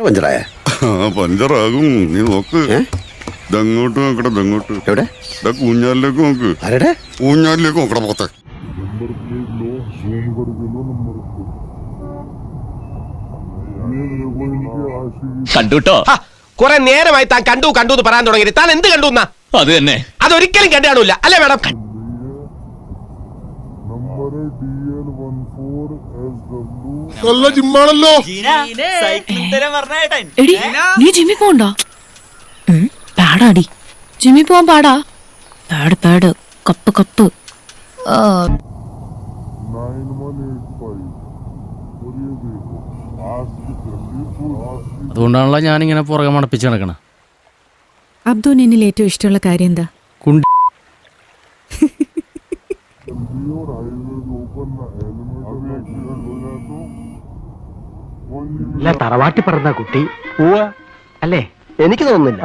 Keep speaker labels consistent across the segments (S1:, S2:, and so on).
S1: പഞ്ചറായ
S2: പഞ്ചറാകും. നീ നോക്ക്, ഇതങ്ങോട്ട് നോക്കട, ഇതങ്ങോട്ട്.
S1: എവിടെ?
S2: ഊഞ്ഞാലിലേക്ക് നോക്ക്.
S1: ആരുടെ
S2: ഊഞ്ഞാലിലേക്ക് നോക്കട പോത്തെ.
S3: കണ്ടുട്ടോ?
S4: കുറെ നേരമായി താൻ കണ്ടു കണ്ടു എന്ന് പറയാൻ തുടങ്ങി. താൻ എന്ത് കണ്ടു?
S3: അത് തന്നെ.
S4: അതൊരിക്കലും കണ്ടു കാണൂല അല്ലേ മേഡം?
S2: നല്ല ജിമ്മാണല്ലോ.
S5: നീ ജിമ്മി പോണ്ടോ? പാടാടി, ജിമ്മി പോവാൻ പാടാ. പാട് കപ്പ്.
S3: അതുകൊണ്ടാണല്ലോ ഞാനിങ്ങനെ പുറകെ മണപ്പിച്ച് നടക്കണം.
S6: അബ്ദുവിന് എന്നിൽ ഏറ്റവും ഇഷ്ടമുള്ള കാര്യം എന്താ?
S4: തറവാട്ടി പറഞ്ഞ കുട്ടി അല്ലേ? എനിക്ക് തോന്നുന്നില്ല.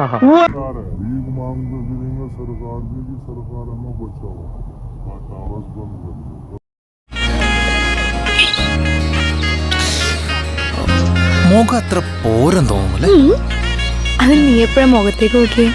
S7: മുഖം അത്ര പോരെന്ന് തോന്നുന്നു.
S6: അത് നീ എപ്പോഴാ മുഖത്തേക്ക് നോക്കിയേ?